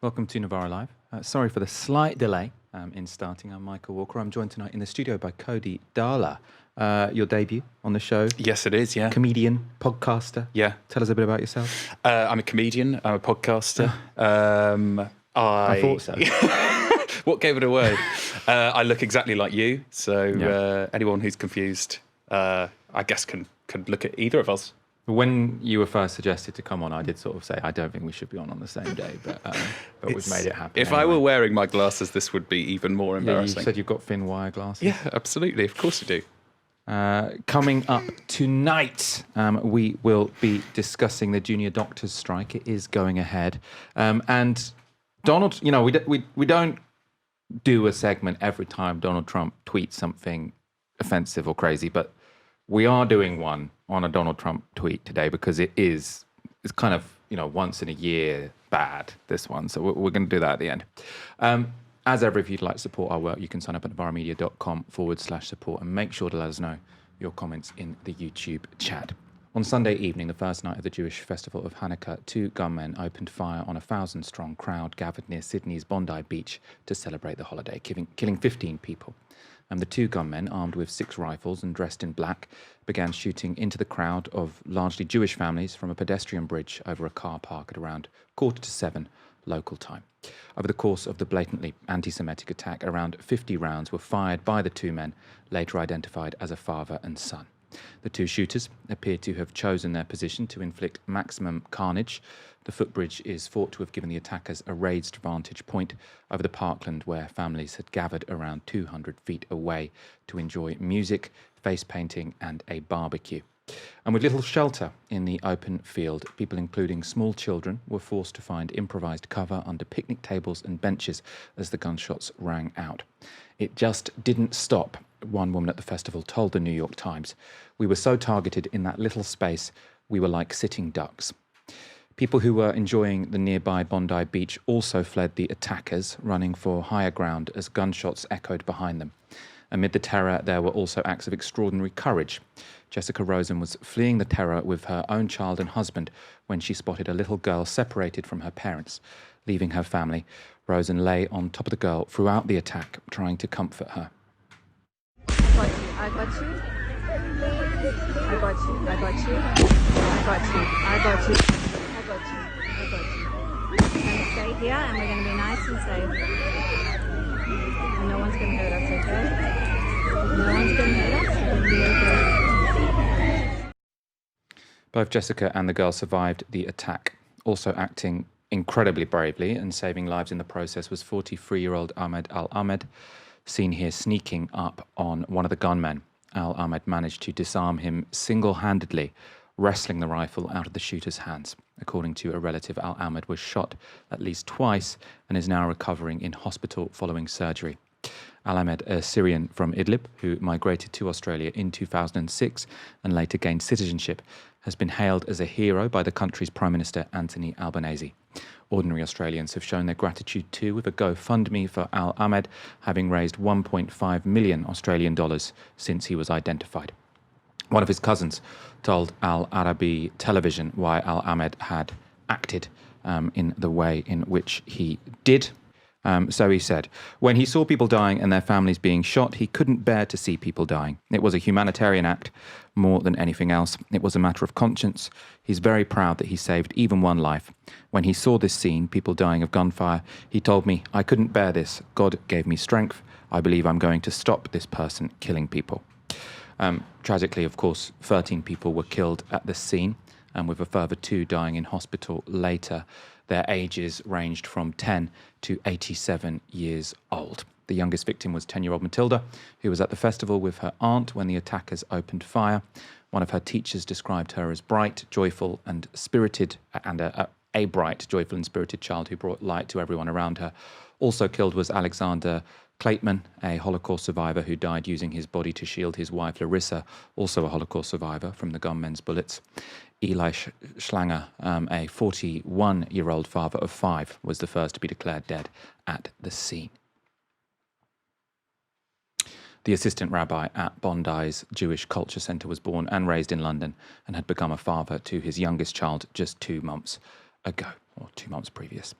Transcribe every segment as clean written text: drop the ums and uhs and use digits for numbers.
Welcome to Novara Live. Sorry for the slight delay in starting. I'm Michael Walker. I'm joined tonight in the studio by Cody Dahler. Your debut on the show. Yes, it is, yeah. Comedian, podcaster. Yeah. Tell us a bit about yourself. I'm a comedian. I'm a podcaster. I thought so. What gave it away? I look exactly like you. So anyone who's confused, I guess, can look at either of us. When you were first suggested to come on, I did sort of say, I don't think we should be on the same day, but we've made it happen. If I were wearing my glasses, this would be even more embarrassing. You said you've got thin wire glasses. Yeah, absolutely. Of course you do. Coming up tonight, we will be discussing the junior doctors' strike. It is going ahead. And Donald, we don't do a segment every time Donald Trump tweets something offensive or crazy, but we are doing one on a Donald Trump tweet today because it's kind of, once in a year bad, this one. So we're going to do that at the end. As ever, if you'd like to support our work, you can sign up at novaramedia.com/support and make sure to let us know your comments in the YouTube chat. On Sunday evening, the first night of the Jewish festival of Hanukkah, two gunmen opened fire on a 1,000-strong crowd gathered near Sydney's Bondi beach to celebrate the holiday, killing 15 people. The two gunmen, armed with 6 rifles and dressed in black, began shooting into the crowd of largely Jewish families from a pedestrian bridge over a car park at around 6:45 local time. Over the course of the blatantly anti-Semitic attack, around 50 rounds were fired by the two men, later identified as a father and son. The two shooters appear to have chosen their position to inflict maximum carnage. The footbridge is thought to have given the attackers a raised vantage point over the parkland where families had gathered around 200 feet away to enjoy music, face painting and a barbecue. And with little shelter in the open field, people including small children were forced to find improvised cover under picnic tables and benches as the gunshots rang out. It just didn't stop, one woman at the festival told the New York Times. We were so targeted in that little space, we were like sitting ducks. People who were enjoying the nearby Bondi beach also fled the attackers, running for higher ground as gunshots echoed behind them. Amid the terror, there were also acts of extraordinary courage. Jessica Rosen was fleeing the terror with her own child and husband when she spotted a little girl separated from her parents. Leaving her family, Rosen lay on top of the girl throughout the attack, trying to comfort her. I got you. I got you. I got you. I got you. I got you. I got you. I got you. I got you. We're going to stay here and we're going to be nice and safe. And no one's going to hurt us, okay? No one's going to hurt us. We're going to be okay. Both Jessica and the girl survived the attack. Also acting incredibly bravely and saving lives in the process was 43-year-old Ahmed Al-Ahmed, seen here sneaking up on one of the gunmen. Al-Ahmed managed to disarm him single-handedly, wresting the rifle out of the shooter's hands. According to a relative, Al-Ahmed was shot at least twice and is now recovering in hospital following surgery. Al-Ahmed, a Syrian from Idlib who migrated to Australia in 2006 and later gained citizenship, has been hailed as a hero by the country's Prime Minister Anthony Albanese. Ordinary Australians have shown their gratitude too, with a GoFundMe for Al-Ahmed having raised 1.5 million Australian dollars since he was identified. One of his cousins told Al Arabi television why Al-Ahmed had acted in the way in which he did. So he said, when he saw people dying and their families being shot, he couldn't bear to see people dying. It was a humanitarian act more than anything else. It was a matter of conscience. He's very proud that he saved even one life. When he saw this scene, people dying of gunfire, he told me, I couldn't bear this. God gave me strength. I believe I'm going to stop this person killing people. Tragically, of course, 13 people were killed at the scene, and with a further 2 dying in hospital later. Their ages ranged from 10 to 87 years old. The youngest victim was 10-year-old Matilda, who was at the festival with her aunt when the attackers opened fire. One of her teachers described her as bright, joyful and spirited, and a bright, joyful and spirited child who brought light to everyone around her. Also killed was Alexander Kleitman, a Holocaust survivor who died using his body to shield his wife Larissa, also a Holocaust survivor from the gunmen's bullets. Eli Schlanger, a 41-year-old father of 5, was the first to be declared dead at the scene. The assistant rabbi at Bondi's Jewish Culture Centre was born and raised in London and had become a father to his youngest child just 2 months ago. or 2 months previous.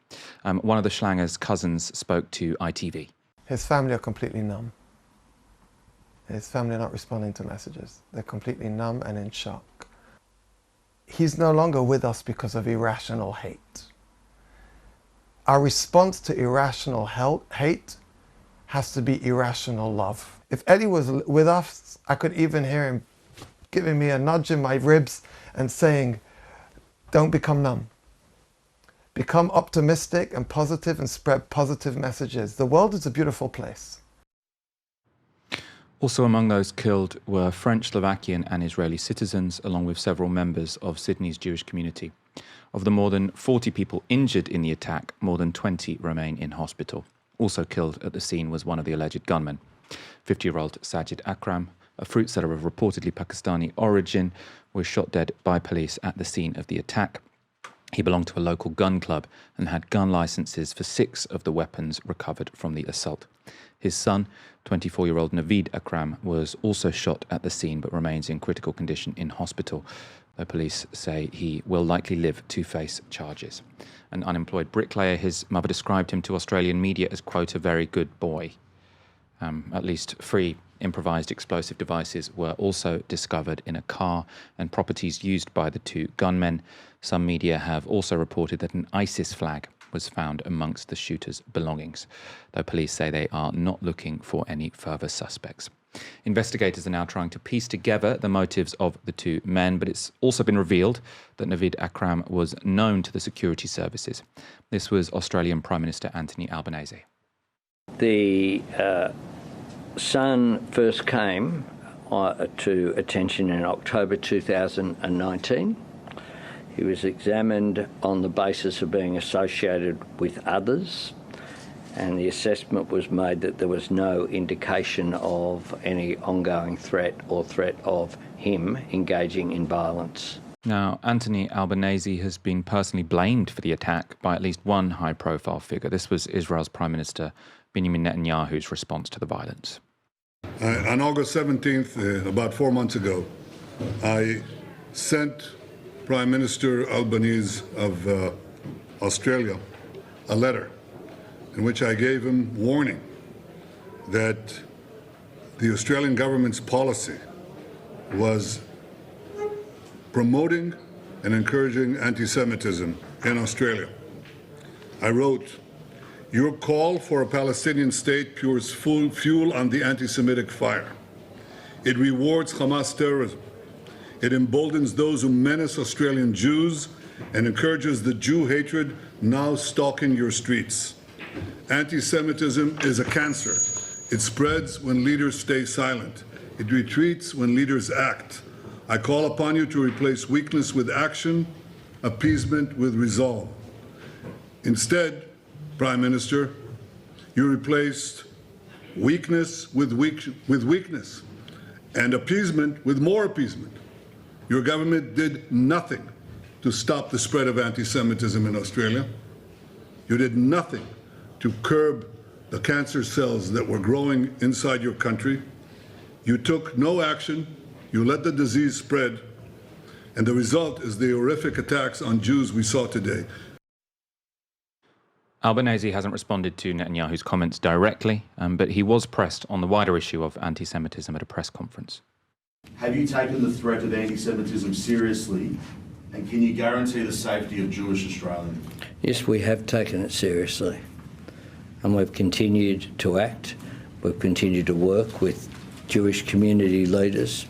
One of the Schlanger's cousins spoke to ITV. His family are completely numb. His family are not responding to messages. They're completely numb and in shock. He's no longer with us because of irrational hate. Our response to irrational hate has to be irrational love. If Eddie was with us, I could even hear him giving me a nudge in my ribs and saying, don't become numb. Become optimistic and positive and spread positive messages. The world is a beautiful place. Also among those killed were French, Slovakian and Israeli citizens, along with several members of Sydney's Jewish community. Of the more than 40 people injured in the attack, more than 20 remain in hospital. Also killed at the scene was one of the alleged gunmen. 50-year-old Sajid Akram, a fruit seller of reportedly Pakistani origin, was shot dead by police at the scene of the attack. He belonged to a local gun club and had gun licenses for 6 of the weapons recovered from the assault. His son, 24-year-old Naveed Akram, was also shot at the scene but remains in critical condition in hospital. The police say he will likely live to face charges. An unemployed bricklayer, his mother described him to Australian media as, quote, a very good boy. At least 3 improvised explosive devices were also discovered in a car and properties used by the 2 gunmen. Some media have also reported that an ISIS flag was found amongst the shooters' belongings, though police say they are not looking for any further suspects. Investigators are now trying to piece together the motives of the 2 men, but it's also been revealed that Naveed Akram was known to the security services. This was Australian Prime Minister Anthony Albanese. The son first came to attention in October 2019. He was examined on the basis of being associated with others, and the assessment was made that there was no indication of any ongoing threat or threat of him engaging in violence. Now, Anthony Albanese has been personally blamed for the attack by at least one high-profile figure. This was Israel's Prime Minister Benjamin Netanyahu's response to the violence. On August 17th, about 4 months ago, I sent Prime Minister Albanese of Australia a letter in which I gave him warning that the Australian government's policy was promoting and encouraging anti-Semitism in Australia. I wrote, your call for a Palestinian state pours full fuel on the anti-Semitic fire. It rewards Hamas terrorism. It emboldens those who menace Australian Jews and encourages the Jew hatred now stalking your streets. Anti-Semitism is a cancer. It spreads when leaders stay silent. It retreats when leaders act. I call upon you to replace weakness with action, appeasement with resolve. Instead, Prime Minister, you replaced weakness with weakness and appeasement with more appeasement. Your government did nothing to stop the spread of anti-Semitism in Australia. You did nothing to curb the cancer cells that were growing inside your country. You took no action. You let the disease spread. And the result is the horrific attacks on Jews we saw today. Albanese hasn't responded to Netanyahu's comments directly, but he was pressed on the wider issue of anti-Semitism at a press conference. Have you taken the threat of anti-Semitism seriously, and can you guarantee the safety of Jewish Australians? Yes, we have taken it seriously, and we've continued to act. We've continued to work with Jewish community leaders.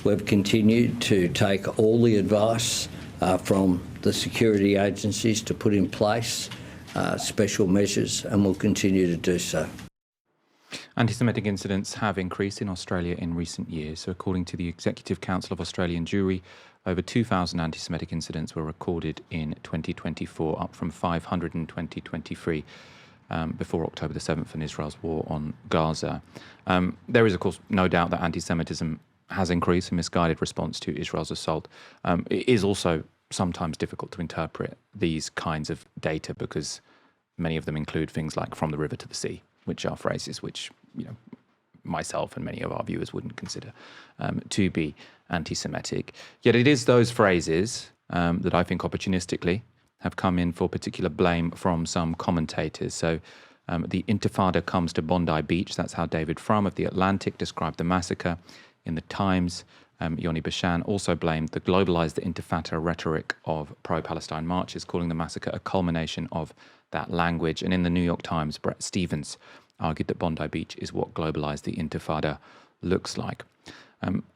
We've continued to take all the advice from the security agencies to put in place special measures, and we'll continue to do so. Anti-Semitic incidents have increased in Australia in recent years. So according to the Executive Council of Australian Jewry, over 2,000 anti-Semitic incidents were recorded in 2024, up from 500 in 2023, before October the 7th and Israel's war on Gaza. There is, of course, no doubt that anti-Semitism has increased in misguided response to Israel's assault. It is also sometimes difficult to interpret these kinds of data because many of them include things like from the river to the sea, which are phrases which, myself and many of our viewers wouldn't consider to be anti-Semitic. Yet it is those phrases that I think opportunistically have come in for particular blame from some commentators. So the Intifada comes to Bondi Beach. That's how David Frum of The Atlantic described the massacre. In the Times, Yoni Bashan also blamed the globalized Intifada rhetoric of pro-Palestine marches, calling the massacre a culmination of that language. And in the New York Times, Brett Stevens argued that Bondi Beach is what globalized the Intifada looks like.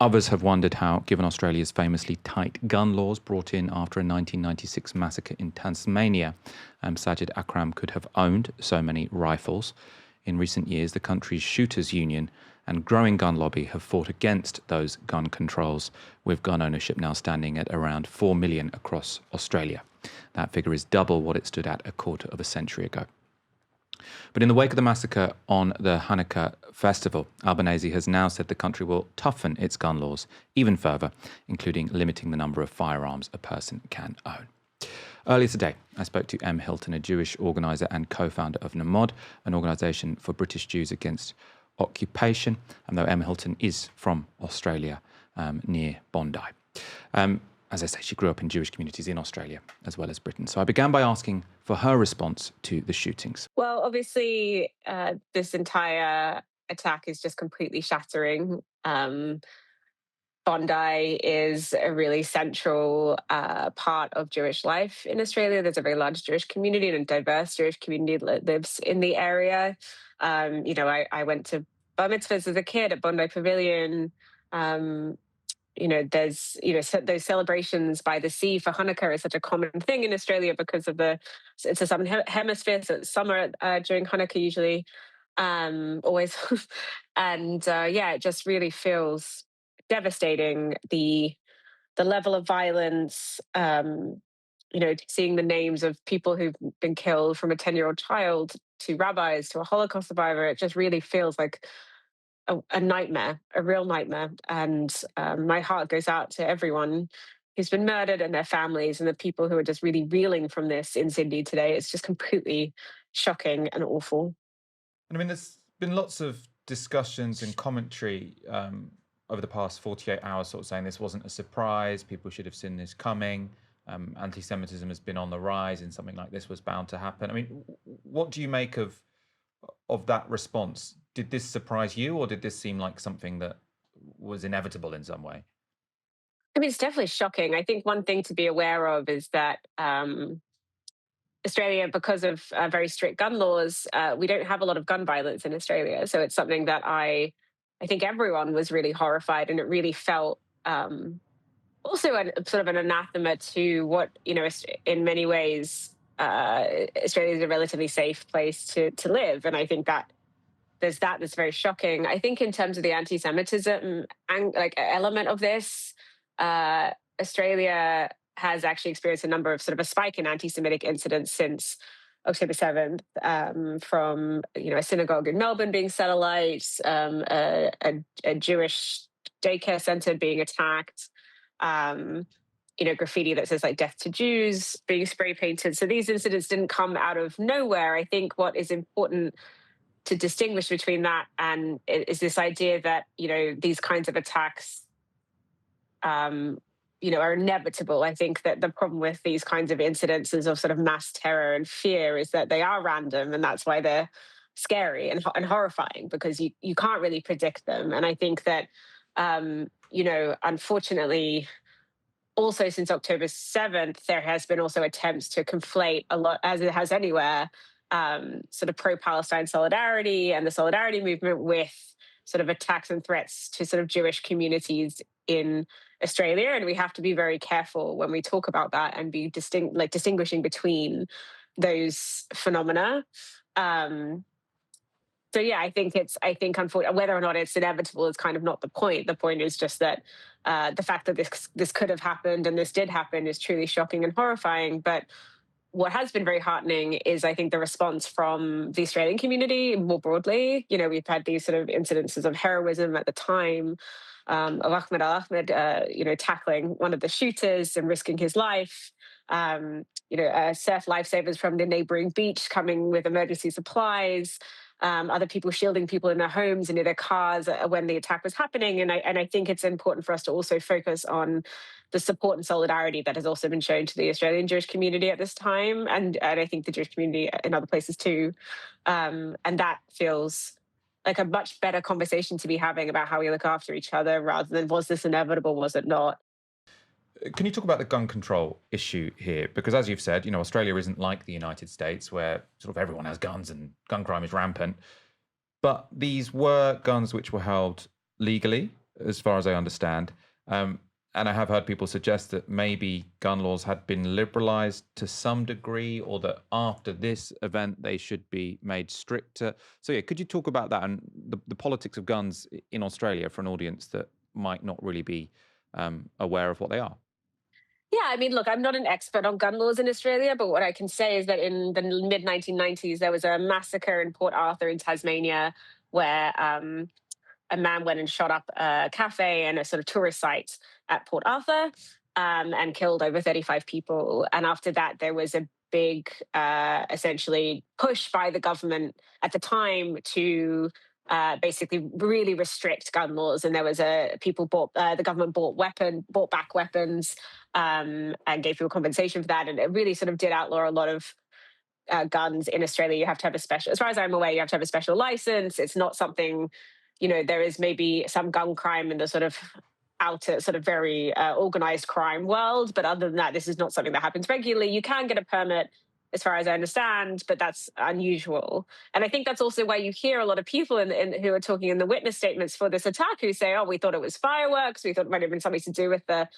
Others have wondered how, given Australia's famously tight gun laws brought in after a 1996 massacre in Tasmania, Sajid Akram could have owned so many rifles. In recent years, the country's shooters union and growing gun lobby have fought against those gun controls, with gun ownership now standing at around 4 million across Australia. That figure is double what it stood at a quarter of a century ago. But in the wake of the massacre on the Hanukkah festival, Albanese has now said the country will toughen its gun laws even further, including limiting the number of firearms a person can own. Earlier today, I spoke to M. Hilton, a Jewish organiser and co-founder of Namod, an organisation for British Jews against occupation, and though M. Hilton is from Australia, near Bondi. As I say, she grew up in Jewish communities in Australia as well as Britain. So I began by asking for her response to the shootings. Well, obviously, this entire attack is just completely shattering. Bondi is a really central part of Jewish life in Australia. There's a very large Jewish community and a diverse Jewish community that lives in the area. I went to bar mitzvahs as a kid at Bondi Pavilion. There's, those celebrations by the sea for Hanukkah is such a common thing in Australia because of it's a southern hemisphere, so it's summer during Hanukkah usually, always. And it just really feels devastating, the level of violence, seeing the names of people who've been killed, from a 10-year-old child to rabbis to a Holocaust survivor. It just really feels like a nightmare, a real nightmare. And my heart goes out to everyone who's been murdered and their families and the people who are just really reeling from this in Sydney today. It's just completely shocking and awful. And I mean, there's been lots of discussions and commentary over the past 48 hours sort of saying this wasn't a surprise, people should have seen this coming, anti-Semitism has been on the rise and something like this was bound to happen. I mean, what do you make of that response? Did this surprise you, or did this seem like something that was inevitable in some way? I mean, it's definitely shocking. I think one thing to be aware of is that Australia, because of very strict gun laws, we don't have a lot of gun violence in Australia. So it's something that I think everyone was really horrified, and it really felt also sort of an anathema to what, in many ways, Australia is a relatively safe place to live. And I think that that's very shocking. I think in terms of the anti-Semitism element of this, Australia has actually experienced a number of sort of a spike in anti-Semitic incidents since October 7th, from a synagogue in Melbourne being set alight, a Jewish daycare center being attacked, graffiti that says like "Death to Jews" being spray painted. So these incidents didn't come out of nowhere. I think what is important to distinguish between that and is this idea that these kinds of attacks are inevitable. I think that the problem with these kinds of incidences of sort of mass terror and fear is that they are random, and that's why they're scary and horrifying, because you can't really predict them. And I think that, unfortunately, also since October 7th, there has been also attempts to conflate a lot, as it has anywhere, sort of pro-Palestine solidarity and the solidarity movement with sort of attacks and threats to sort of Jewish communities in Australia. And we have to be very careful when we talk about that and be distinguishing between those phenomena. I think unfortunately, whether or not it's inevitable is kind of not the point. The point is just that the fact that this could have happened and this did happen is truly shocking and horrifying. But what has been very heartening is, I think, the response from the Australian community more broadly. We've had these sort of incidences of heroism at the time, of Ahmed tackling one of the shooters and risking his life. surf lifesavers from the neighboring beach coming with emergency supplies, other people shielding people in their homes and in their cars when the attack was happening. And I think it's important for us to also focus on the support and solidarity that has also been shown to the Australian Jewish community at this time, and I think the Jewish community in other places too. And that feels like a much better conversation to be having about how we look after each other rather than was this inevitable, was it not? Can you talk about the gun control issue here? Because as you've said, Australia isn't like the United States where sort of everyone has guns and gun crime is rampant. But these were guns which were held legally, as far as I understand. And I have heard people suggest that maybe gun laws had been liberalised to some degree, or that after this event they should be made stricter. So yeah, could you talk about that and the politics of guns in Australia for an audience that might not really be aware of what they are? Yeah, I mean, look, I'm not an expert on gun laws in Australia, but what I can say is that in the mid 1990s, there was a massacre in Port Arthur in Tasmania where a man went and shot up a cafe and a sort of tourist site at Port Arthur and killed over 35 people. And after that, there was a big, essentially, push by the government at the time to basically really restrict gun laws. And there was the government bought back weapons and gave people compensation for that. And it really sort of did outlaw a lot of guns in Australia. You have to have as far as I'm aware, you have to have a special license. It's not something, there is maybe some gun crime in the sort of outer, sort of very organized crime world. But other than that, this is not something that happens regularly. You can get a permit, as far as I understand, but that's unusual. And I think that's also why you hear a lot of people who are talking in the witness statements for this attack who say, oh, we thought it was fireworks. We thought it might have been something to do with the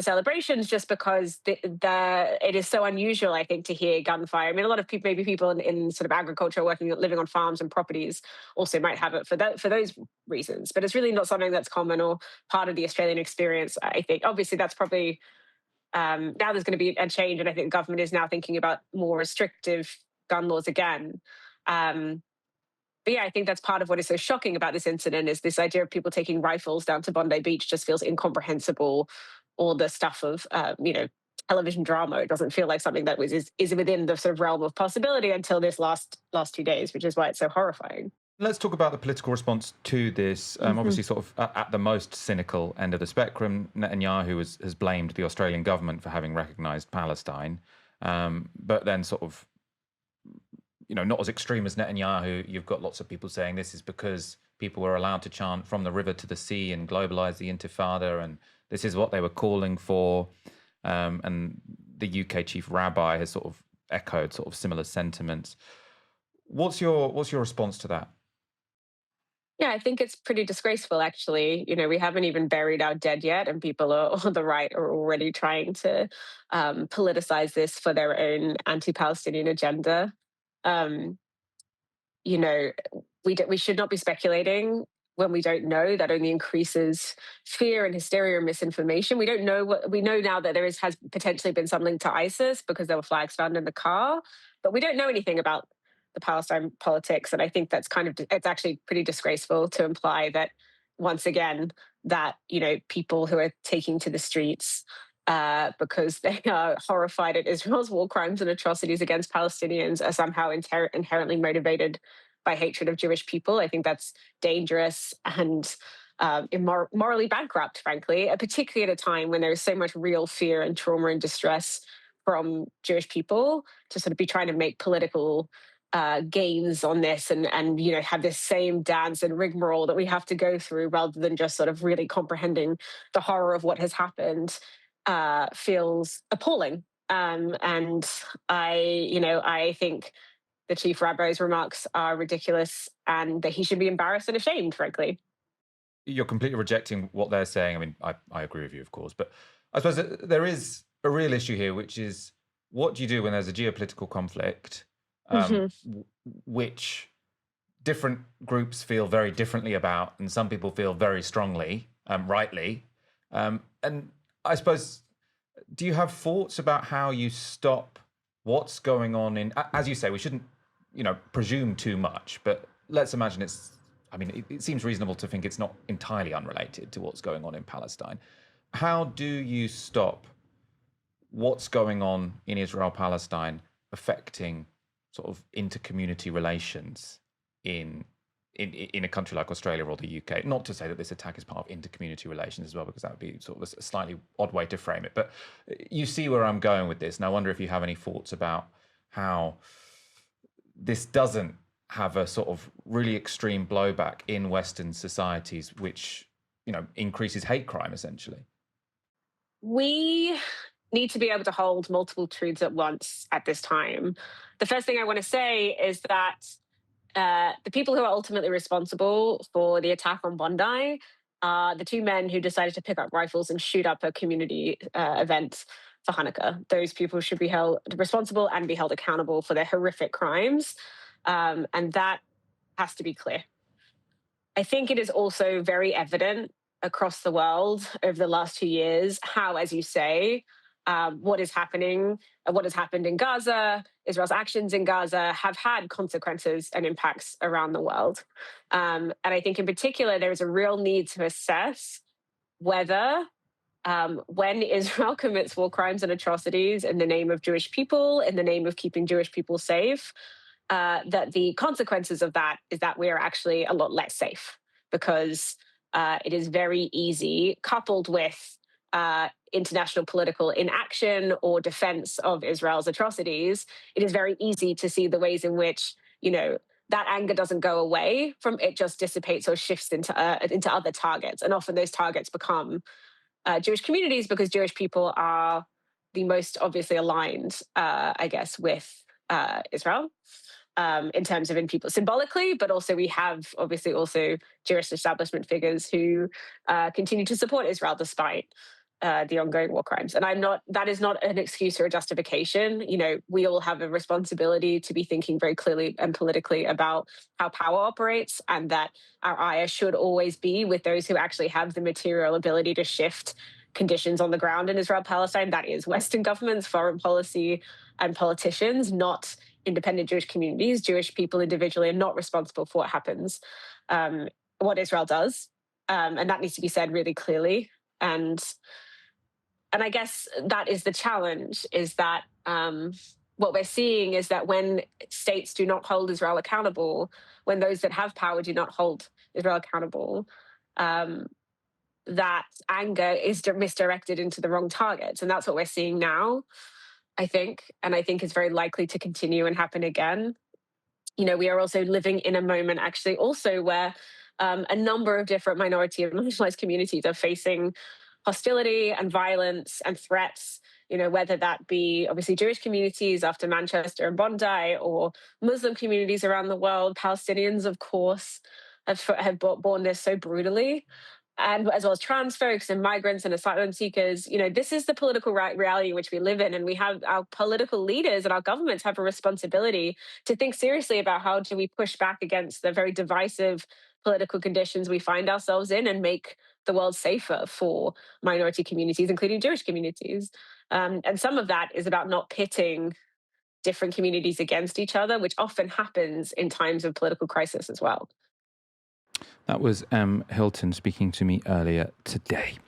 celebrations, just because it is so unusual, I think, to hear gunfire. I mean, a lot of people, maybe people in sort of agriculture, living on farms and properties, also might have it for those reasons. But it's really not something that's common or part of the Australian experience, I think. Obviously, that's probably now there's going to be a change, and I think the government is now thinking about more restrictive gun laws again. But yeah, I think that's part of what is so shocking about this incident is this idea of people taking rifles down to Bondi Beach just feels incomprehensible. All the stuff of, television drama, it doesn't feel like something that is within the sort of realm of possibility until this last 2 days, which is why it's so horrifying. Let's talk about the political response to this. Obviously, sort of at the most cynical end of the spectrum, Netanyahu has blamed the Australian government for having recognised Palestine. But then sort of, not as extreme as Netanyahu, you've got lots of people saying this is because people were allowed to chant from the river to the sea and globalise the Intifada, and this is what they were calling for. And the UK chief rabbi has sort of echoed sort of similar sentiments. What's your response to that? Yeah, I think it's pretty disgraceful, actually. We haven't even buried our dead yet, and people on the right are already trying to politicize this for their own anti-Palestinian agenda. We should not be speculating when we don't know. That only increases fear and hysteria and misinformation. We don't know we know now that has potentially been some link to ISIS because there were flags found in the car, but we don't know anything about the Palestine politics. And I think that's it's actually pretty disgraceful to imply that once again, that, people who are taking to the streets because they are horrified at Israel's war crimes and atrocities against Palestinians are somehow inherently motivated by hatred of Jewish people. I think that's dangerous and morally bankrupt, frankly, particularly at a time when there is so much real fear and trauma and distress from Jewish people to sort of be trying to make political gains on this and have this same dance and rigmarole that we have to go through rather than just sort of really comprehending the horror of what has happened feels appalling. And I think the chief rabbi's remarks are ridiculous and that he should be embarrassed and ashamed, frankly. You're completely rejecting what they're saying. I mean, I agree with you, of course, but I suppose there is a real issue here, which is what do you do when there's a geopolitical conflict, which different groups feel very differently about, and some people feel very strongly, rightly. And I suppose, do you have thoughts about how you stop what's going on in, as you say, we shouldn't, presume too much, but let's imagine it seems reasonable to think it's not entirely unrelated to what's going on in Palestine. How do you stop what's going on in Israel-Palestine affecting sort of inter-community relations in a country like Australia or the UK. Not to say that this attack is part of inter-community relations as well, because that would be sort of a slightly odd way to frame it. But you see where I'm going with this, and I wonder if you have any thoughts about how this doesn't have a sort of really extreme blowback in Western societies, which, you know, increases hate crime, essentially. We need to be able to hold multiple truths at once at this time. The first thing I want to say is that the people who are ultimately responsible for the attack on Bondi are the two men who decided to pick up rifles and shoot up a community event for Hanukkah. Those people should be held responsible and be held accountable for their horrific crimes. And that has to be clear. I think it is also very evident across the world over the last 2 years how, as you say, what is happening, what has happened in Gaza, Israel's actions in Gaza have had consequences and impacts around the world. And I think in particular, there is a real need to assess whether when Israel commits war crimes and atrocities in the name of Jewish people, in the name of keeping Jewish people safe, that the consequences of that is that we are actually a lot less safe, because it is very easy, coupled with international political inaction or defense of Israel's atrocities, it is very easy to see the ways in which, you know, that anger doesn't go away from it, just dissipates or shifts into other targets. And often those targets become Jewish communities, because Jewish people are the most obviously aligned, I guess, with Israel. In terms of in people symbolically, but also we have obviously also Jewish establishment figures who continue to support Israel despite the ongoing war crimes. And that is not an excuse or a justification. You know, we all have a responsibility to be thinking very clearly and politically about how power operates, and that our ire should always be with those who actually have the material ability to shift conditions on the ground in Israel-Palestine. That is Western governments, foreign policy, and politicians, not independent Jewish communities. Jewish people individually are not responsible for what happens, what Israel does. And that needs to be said really clearly. And I guess that is the challenge, is that what we're seeing is that when states do not hold Israel accountable, when those that have power do not hold Israel accountable, that anger is misdirected into the wrong targets. And that's what we're seeing now, I think, and I think is very likely to continue and happen again. You know, we are also living in a moment actually also where a number of different minority and marginalized communities are facing hostility and violence and threats, you know, whether that be obviously Jewish communities after Manchester and Bondi, or Muslim communities around the world. Palestinians, of course, have borne this so brutally, and as well as trans folks and migrants and asylum seekers. You know, this is the political reality in which we live in, and we have our political leaders and our governments have a responsibility to think seriously about how do we push back against the very divisive political conditions we find ourselves in and make the world safer for minority communities, including Jewish communities. And some of that is about not pitting different communities against each other, which often happens in times of political crisis as well. That was Hilton speaking to me earlier today.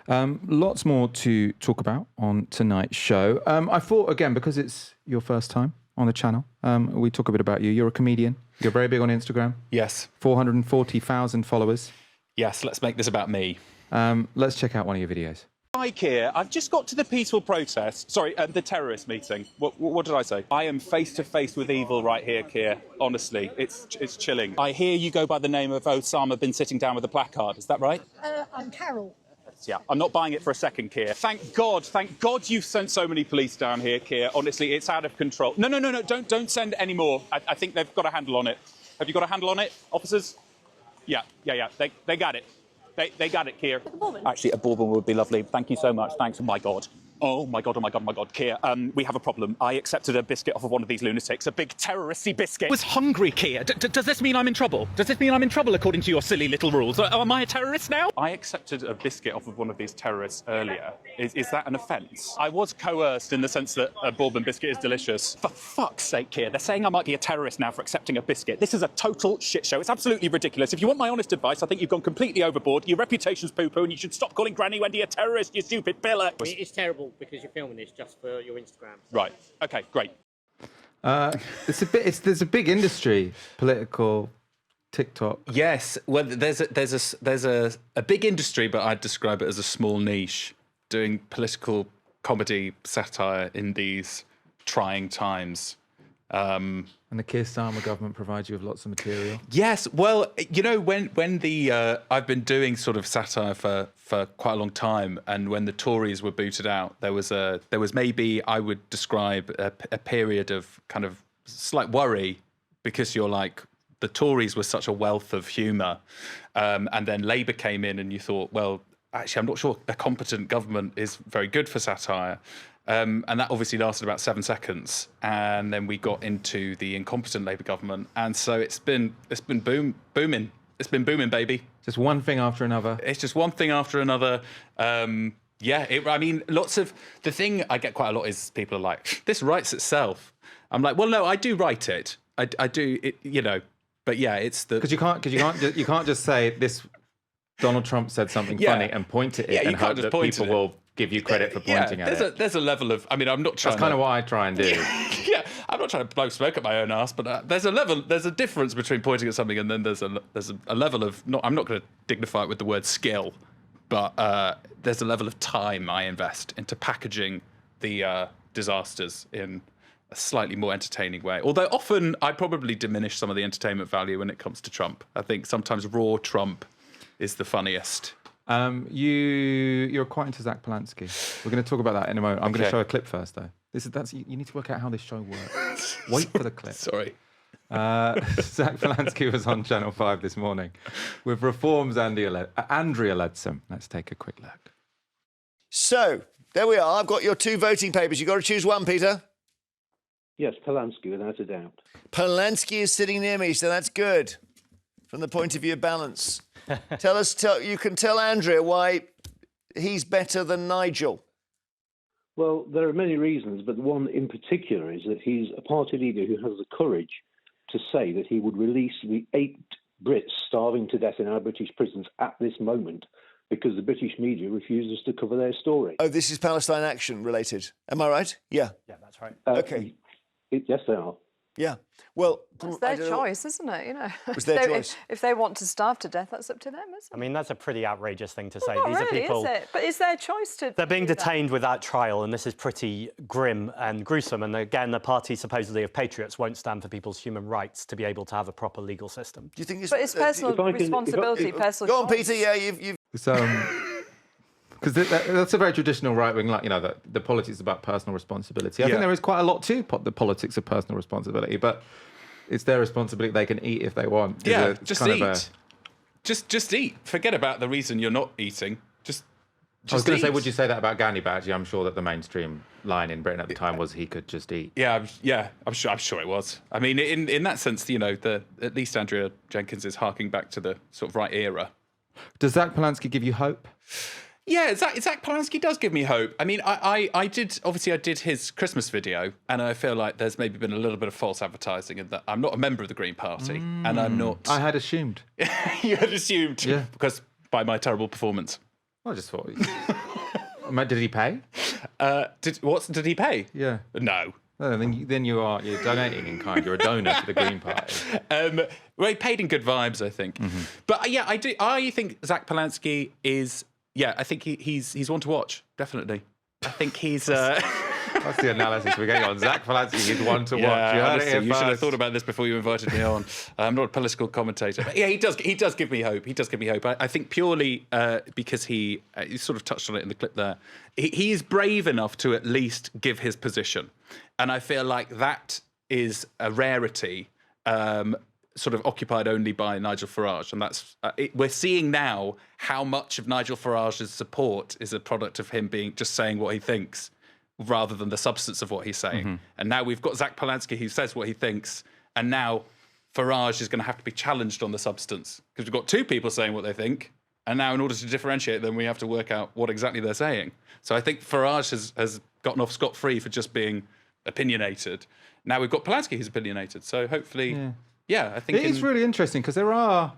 Lots more to talk about on tonight's show. I thought, again, because it's your first time on the channel, we talk a bit about you. You're a comedian. You're very big on Instagram. Yes. 440,000 followers. Yes, let's make this about me. Let's check out one of your videos. Hi, Keir. I've just got to the peaceful protest. Sorry, the terrorist meeting. What did I say? I am face to face with evil right here, Keir. Honestly, it's chilling. I hear you go by the name of Osama bin sitting down with a placard. Is that right? I'm Carol. Yeah, I'm not buying it for a second, Keir. Thank God you've sent so many police down here, Keir. Honestly, it's out of control. No, don't send any more. I think they've got a handle on it. Have you got a handle on it, officers? Yeah. They got it. They got it, Keir. Actually, a bourbon would be lovely. Thank you so much. Thanks. Oh my God, Keir. We have a problem. I accepted a biscuit off of one of these lunatics, a big terroristy biscuit. I was hungry, Keir. Does this mean I'm in trouble? Does this mean I'm in trouble according to your silly little rules? Am I a terrorist now? I accepted a biscuit off of one of these terrorists earlier. Is that an offence? I was coerced in the sense that a bourbon biscuit is delicious. For fuck's sake, Keir, they're saying I might be a terrorist now for accepting a biscuit. This is a total shit show. It's absolutely ridiculous. If you want my honest advice, I think you've gone completely overboard. Your reputation's poo-poo and you should stop calling Granny Wendy a terrorist, you stupid pillar. It's terrible. difficult because you're filming this just for your Instagram. Right. Okay. Great. There's a big industry, political, TikTok. Yes, well, there's a big industry, but I'd describe it as a small niche, doing political comedy satire in these trying times. And the Keir Starmer government provides you with lots of material. Yes, well, when the I've been doing sort of satire for quite a long time, and when the Tories were booted out, there was maybe, I would describe a period of kind of slight worry, because you're like, the Tories were such a wealth of humour, and then Labour came in, and you thought, well, actually, I'm not sure a competent government is very good for satire. And that obviously lasted about 7 seconds, and then we got into the incompetent Labour government, and so it's been booming. It's been booming, baby. Just one thing after another. It's just one thing after another. Lots of the thing I get quite a lot is people are like, "This writes itself." I'm like, "Well, no, I do write it. I do it, But yeah, it's the because you can't just say this. Donald Trump said something funny and point at it, and hope that people will give you credit for pointing at it. There's a level of, I'm not trying. That's kind of what I try and do. Yeah, I'm not trying to blow smoke at my own ass, but there's a difference between pointing at something and then there's a level of, I'm not going to dignify it with the word skill, but there's a level of time I invest into packaging the disasters in a slightly more entertaining way. Although often I probably diminish some of the entertainment value when it comes to Trump. I think sometimes raw Trump is the funniest. You're quite into Zach Polanski. We're going to talk about that in a moment. I'm going to show a clip first, though. You need to work out how this show works. Wait for the clip. Sorry. Zach Polanski was on Channel 5 this morning with Reform's Andrea Leadsom. Let's take a quick look. So, there we are. I've got your 2 voting papers. You've got to choose one, Peter. Yes, Polanski, without a doubt. Polanski is sitting near me, so that's good from the point of view of balance. You can tell Andrea why he's better than Nigel. Well, there are many reasons, but one in particular is that he's a party leader who has the courage to say that he would release the 8 Brits starving to death in our British prisons at this moment because the British media refuses to cover their story. Oh, this is Palestine Action related. Am I right? Yeah. Yeah, that's right. Okay. Yes, they are. Yeah. Well, it's their choice, isn't it? It's their choice. If they want to starve to death, that's up to them, isn't it? I mean, that's a pretty outrageous thing to say. Not These really, are people. Is it? But it's their choice to. They're being do that. detained without trial, and this is pretty grim and gruesome. And again, the party supposedly of patriots won't stand for people's human rights to be able to have a proper legal system. Do you think it's? But it's personal responsibility, personal. Go on, choice. Peter. Yeah, you've. Because that's a very traditional right-wing, that the politics is about personal responsibility. I think there is quite a lot to the politics of personal responsibility, but it's their responsibility. They can eat if they want. Yeah, just eat. Just eat. Forget about the reason you're not eating. Just I was going to say, would you say that about Gandhi? But actually, I'm sure that the mainstream line in Britain at the time was he could just eat. Yeah, I'm sure it was. I mean, in that sense, at least Andrea Jenkins is harking back to the sort of right era. Does Zach Polanski give you hope? Yeah, Zach Polanski does give me hope. I mean, I did his Christmas video, and I feel like there's maybe been a little bit of false advertising in that I'm not a member of the Green Party, and I'm not. I had assumed. You had assumed, yeah, because by my terrible performance. I just thought. Did he pay? Did he pay? Yeah. No. Then you're donating in kind. You're a donor to the Green Party. Well, he paid in good vibes, I think. Mm-hmm. But yeah, I do. I think Zach Polanski is. Yeah, I think he's one to watch. Definitely. I think he's. That's the analysis we're getting on. Zach Polanski is one to watch. You should have thought about this before you invited me on. I'm not a political commentator. But yeah, he does give me hope. He does give me hope. I think purely because he sort of touched on it in the clip there. He's brave enough to at least give his position. And I feel like that is a rarity. Sort of occupied only by Nigel Farage, and that's we're seeing now how much of Nigel Farage's support is a product of him just saying what he thinks, rather than the substance of what he's saying. Mm-hmm. And now we've got Zach Polanski who says what he thinks, and now Farage is going to have to be challenged on the substance because we've got 2 people saying what they think, and now in order to differentiate them, we have to work out what exactly they're saying. So I think Farage has gotten off scot-free for just being opinionated. Now we've got Polanski who's opinionated, so hopefully. Yeah. Yeah, I think it is really interesting because there are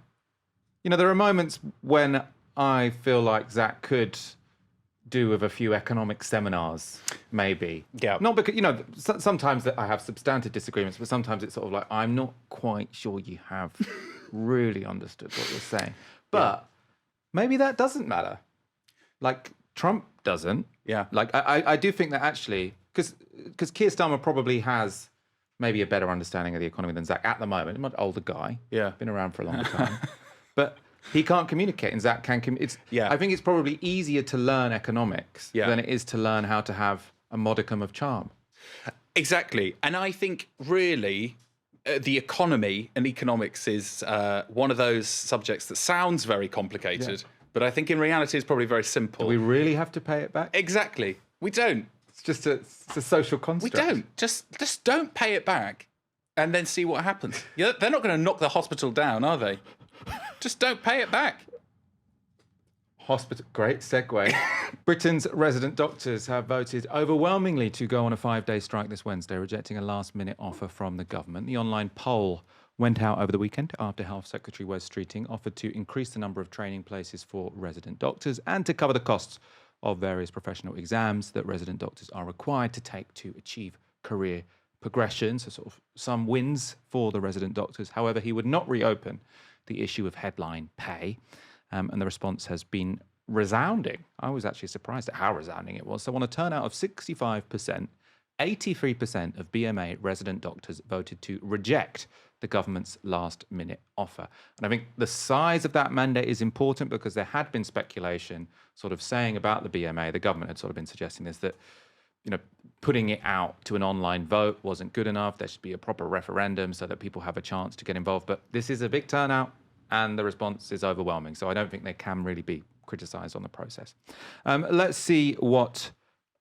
moments when I feel like Zach could do with a few economic seminars, maybe. Yeah. Not because, sometimes that I have substantive disagreements, but sometimes it's sort of like, I'm not quite sure you have really understood what you're saying. But maybe that doesn't matter. Like, Trump doesn't. Yeah. Like, I do think that actually, because Keir Starmer probably has maybe a better understanding of the economy than Zach at the moment. He's an older guy. Yeah. Been around for a long time. But he can't communicate, and Zach can. I think it's probably easier to learn economics than it is to learn how to have a modicum of charm. Exactly, and I think really the economy and economics is one of those subjects that sounds very complicated, but I think in reality it's probably very simple. Do we really have to pay it back? Exactly, we don't. It's just a social construct. We don't. Just don't pay it back, and then see what happens. They're not going to knock the hospital down, are they? Just don't pay it back. Great segue. Britain's resident doctors have voted overwhelmingly to go on a 5-day strike this Wednesday, rejecting a last-minute offer from the government. The online poll went out over the weekend after Health Secretary Wes Streeting offered to increase the number of training places for resident doctors and to cover the costs of various professional exams that resident doctors are required to take to achieve career progression. So sort of some wins for the resident doctors. However, he would not reopen the issue of headline pay. And the response has been resounding. I was actually surprised at how resounding it was. So on a turnout of 65%, 83% of BMA resident doctors voted to reject the government's last-minute offer. And I think the size of that mandate is important because there had been speculation sort of saying about the BMA, the government had sort of been suggesting this, that putting it out to an online vote wasn't good enough. There should be a proper referendum so that people have a chance to get involved. But this is a big turnout and the response is overwhelming. So I don't think they can really be criticised on the process. Let's see what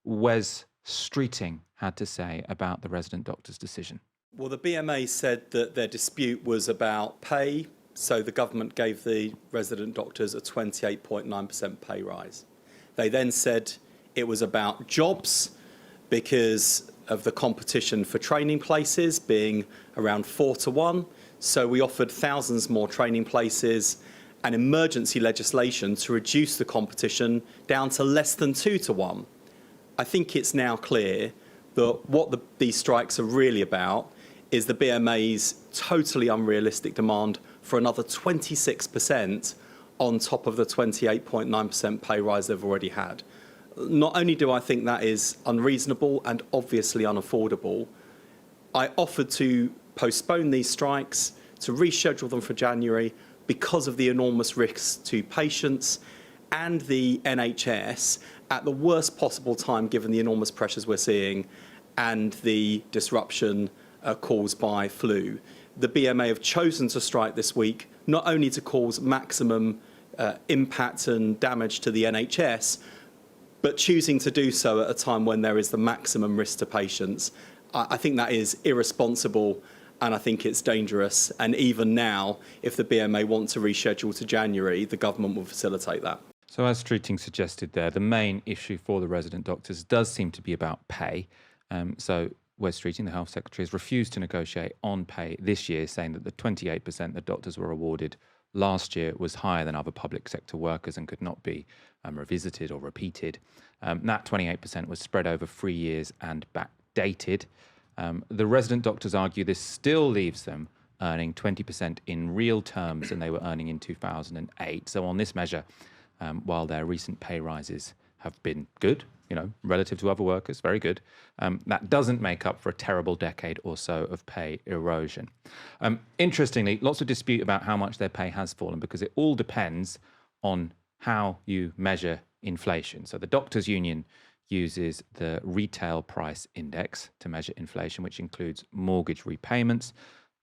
Wes Streeting had to say about the resident doctor's decision. Well, the BMA said that their dispute was about pay. So the government gave the resident doctors a 28.9% pay rise. They then said it was about jobs, because of the competition for training places being around 4-1. So we offered thousands more training places and emergency legislation to reduce the competition down to less than 2-1. I think it's now clear that what these strikes are really about is the BMA's totally unrealistic demand for another 26% on top of the 28.9% pay rise they've already had. Not only do I think that is unreasonable and obviously unaffordable, I offered to postpone these strikes, to reschedule them for January because of the enormous risks to patients and the NHS at the worst possible time given the enormous pressures we're seeing and the disruption caused by flu. The BMA have chosen to strike this week, not only to cause maximum impact and damage to the NHS, but choosing to do so at a time when there is the maximum risk to patients. I think that is irresponsible and I think it's dangerous. And even now, if the BMA want to reschedule to January, the government will facilitate that. So as Streeting suggested there, the main issue for the resident doctors does seem to be about pay. So Wes Streeting, the Health Secretary, has refused to negotiate on pay this year, saying that the 28% that doctors were awarded last year was higher than other public sector workers and could not be revisited or repeated. That 28% was spread over 3 years and backdated. The resident doctors argue this still leaves them earning 20% in real terms than they were earning in 2008. So on this measure, while their recent pay rises have been good, relative to other workers, very good, that doesn't make up for a terrible decade or so of pay erosion. Interestingly, lots of dispute about how much their pay has fallen because it all depends on how you measure inflation. So the Doctors' Union uses the Retail Price Index to measure inflation, which includes mortgage repayments.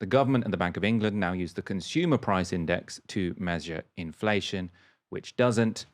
The government and the Bank of England now use the Consumer Price Index to measure inflation, which doesn't.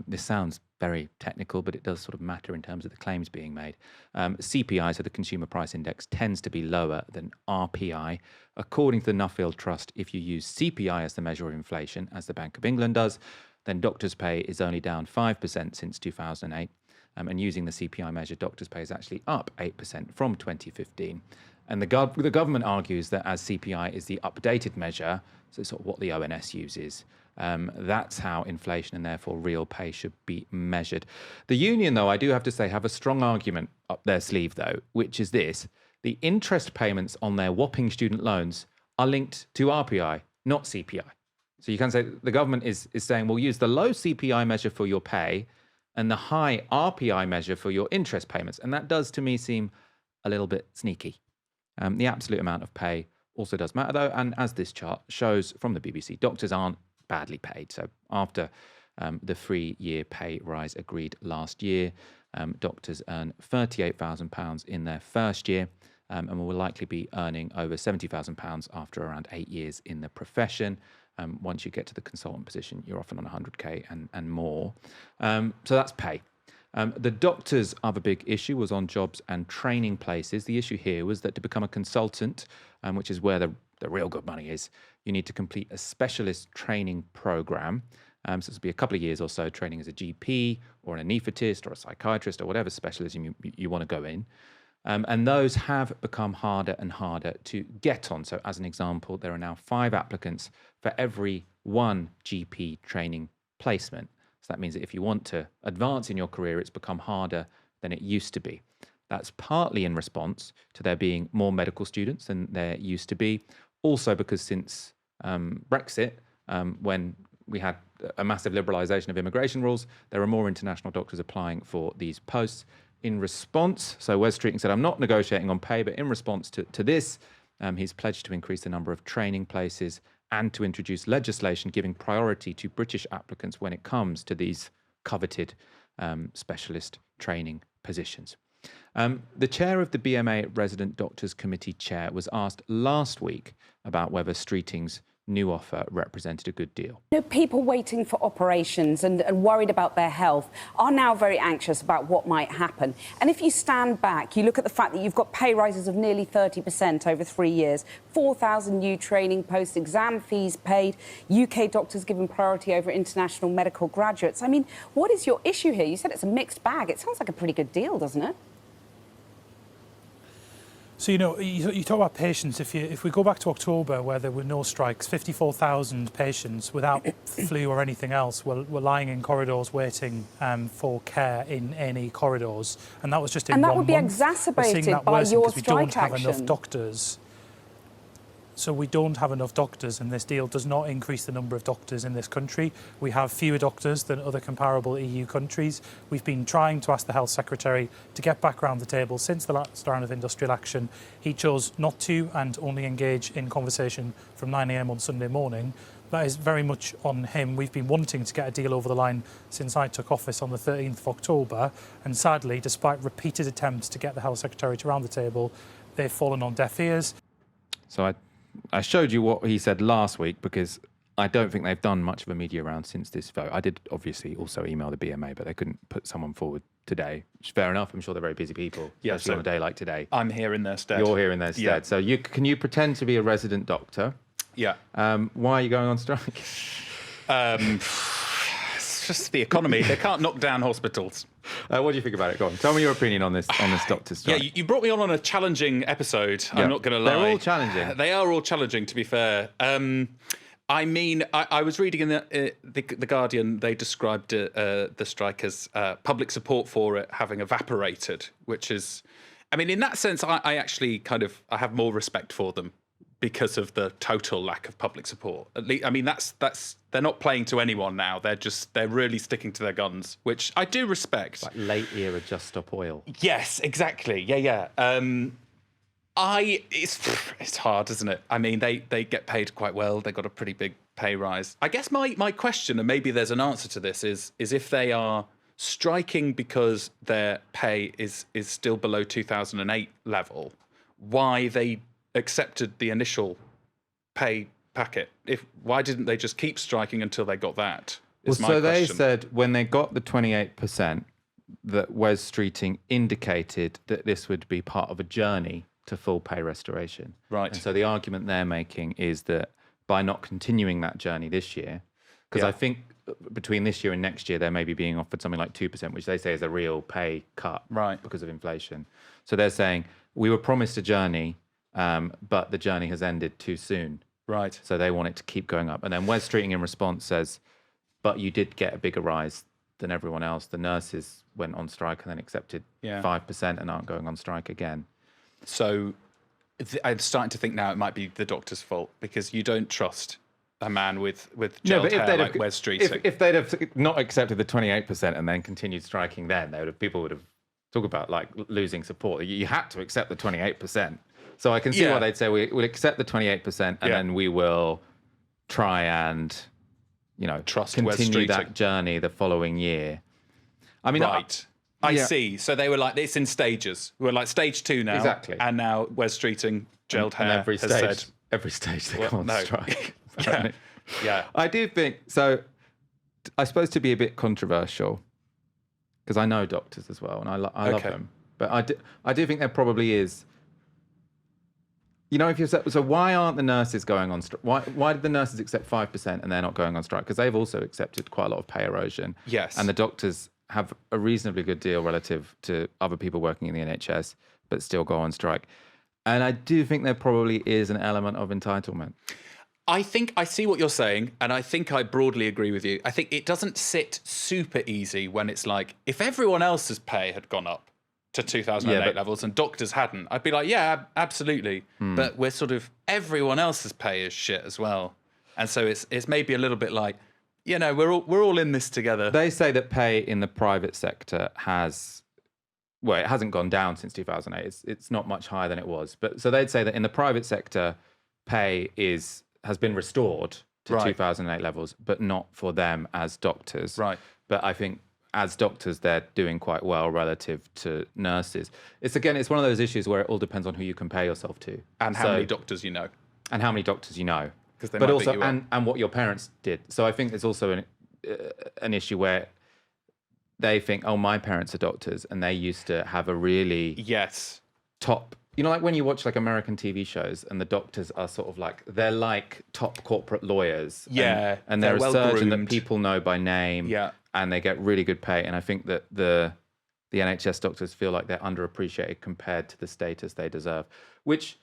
This sounds very technical, but it does sort of matter in terms of the claims being made. CPI, so the Consumer Price Index, tends to be lower than RPI. According to the Nuffield Trust, if you use CPI as the measure of inflation, as the Bank of England does, then doctors' pay is only down 5% since 2008. And using the CPI measure, doctors' pay is actually up 8% from 2015. And the government argues that as CPI is the updated measure, so sort of what the ONS uses, That's how inflation and therefore real pay should be measured. The union, though, I do have to say, have a strong argument up their sleeve, though, which is this. The interest payments on their whopping student loans are linked to RPI, not CPI. So you can say the government is saying, we'll use the low CPI measure for your pay and the high RPI measure for your interest payments. And that does, to me, seem a little bit sneaky. The absolute amount of pay also does matter, though. And as this chart shows from the BBC, doctors aren't badly paid. So after the 3-year pay rise agreed last year, doctors earn £38,000 in their first year and will likely be earning over £70,000 after around 8 years in the profession. Once you get to the consultant position, you're often on 100k and more. So that's pay. The doctor's other big issue was on jobs and training places. The issue here was that to become a consultant, which is where the real good money is, you need to complete a specialist training program. So this will be a couple of years or so training as a GP or an anaesthetist or a psychiatrist or whatever specialism you want to go in. And those have become harder and harder to get on. So as an example, there are now 5 applicants for every 1 GP training placement. So that means that if you want to advance in your career, it's become harder than it used to be. That's partly in response to there being more medical students than there used to be. Also because since Brexit, when we had a massive liberalisation of immigration rules, there are more international doctors applying for these posts. In response, so Wes Streeting said, I'm not negotiating on pay, but in response to this, he's pledged to increase the number of training places and to introduce legislation giving priority to British applicants when it comes to these coveted specialist training positions. The chair of the BMA Resident Doctors Committee chair was asked last week about whether Streeting's new offer represented a good deal. People waiting for operations and worried about their health are now very anxious about what might happen. And if you stand back, you look at the fact that you've got pay rises of nearly 30% over 3 years, 4,000 new training posts, exam fees paid, UK doctors given priority over international medical graduates. I mean, what is your issue here? You said it's a mixed bag. It sounds like a pretty good deal, doesn't it? So, you talk about patients. If we go back to October, where there were no strikes, 54,000 patients without flu or anything else were lying in corridors waiting for care in any corridors. And that was just in 1 month. And that would be exacerbated by your strike action. We don't have enough doctors. So we don't have enough doctors, and this deal does not increase the number of doctors in this country. We have fewer doctors than other comparable EU countries. We've been trying to ask the Health Secretary to get back around the table since the last round of industrial action. He chose not to and only engage in conversation from 9 a.m. on Sunday morning. That is very much on him. We've been wanting to get a deal over the line since I took office on the 13th of October. And sadly, despite repeated attempts to get the Health Secretary to round the table, they've fallen on deaf ears. So I showed you what he said last week because I don't think they've done much of a media round since this vote. I did obviously also email the BMA, but they couldn't put someone forward today, which is fair enough. I'm sure they're very busy people, especially on a day like today. I'm here in their stead. You're here in their stead. Yeah. So can you pretend to be a resident doctor? Yeah. Why are you going on strike? It's just the economy. They can't knock down hospitals. What do you think about it? Go on. Tell me your opinion on this doctor's strike. Yeah, you brought me on a challenging episode. Yeah. I'm not going to lie. They're all challenging. They are all challenging, to be fair. I mean, I was reading in the Guardian, they described the strike as public support for it having evaporated, which is, I mean, in that sense, I actually I have more respect for them because of the total lack of public support. At least, I mean, that's they're not playing to anyone now. They're really sticking to their guns, which I do respect. Like late era Just Stop Oil. Yes, exactly. Yeah. It's hard, isn't it? I mean, they get paid quite well. They got a pretty big pay rise. I guess my question, and maybe there's an answer to this, is if they are striking because their pay is still below 2008 level, why they accepted the initial pay packet? Why didn't they just keep striking until they got that? They said when they got the 28%, that Wes Streeting indicated that this would be part of a journey to full pay restoration. Right. And so the argument they're making is that by not continuing that journey this year, because I think between this year and next year, they're maybe being offered something like 2%, which they say is a real pay cut because of inflation. So they're saying, we were promised a journey, but the journey has ended too soon. Right. So they want it to keep going up. And then Wes Streeting in response says, but you did get a bigger rise than everyone else. The nurses went on strike and then accepted 5% and aren't going on strike again. So I'm starting to think now it might be the doctor's fault because you don't trust a man with gelled hair like Wes Streeting. If they'd have not accepted the 28% and then continued striking then, people would have talked about like losing support. You had to accept the 28%. So I can see why they'd say we'll accept the 28% and then we will try and, trust continue that journey the following year. I mean, I see. So they were like, it's in stages. We're like stage 2 now. Exactly. And now Wes Streeting, gelled hair, every has stage, said... Every stage they go on strike. Yeah. I do think, so I suppose to be a bit controversial, because I know doctors as well, and I love them. But I do think there probably is... if you're so why aren't the nurses going on strike? Why did the nurses accept 5% and they're not going on strike? Because they've also accepted quite a lot of pay erosion. Yes. And the doctors have a reasonably good deal relative to other people working in the NHS, but still go on strike. And I do think there probably is an element of entitlement. I think I see what you're saying, and I think I broadly agree with you. I think it doesn't sit super easy when it's like, if everyone else's pay had gone up to 2008 levels and doctors hadn't, I'd be like, yeah, absolutely. But we're sort of, everyone else's pay is shit as well. And so it's maybe a little bit like, we're all in this together. They say that pay in the private sector it hasn't gone down since 2008. It's not much higher than it was. But so they'd say that in the private sector, pay has been restored to 2008 levels, but not for them as doctors. Right. But I think as doctors, they're doing quite well relative to nurses. It's one of those issues where it all depends on who you compare yourself to. And how many doctors you know. And how many doctors you know. But But also, and what your parents did. So I think there's also an issue where they think, oh, my parents are doctors, and they used to have a really top. Like when you watch like American TV shows, and the doctors are sort of like they're like top corporate lawyers. Yeah, and they're a well surgeon groomed. that people know by name. Yeah, and they get really good pay. And I think that the NHS doctors feel like they're underappreciated compared to the status they deserve, which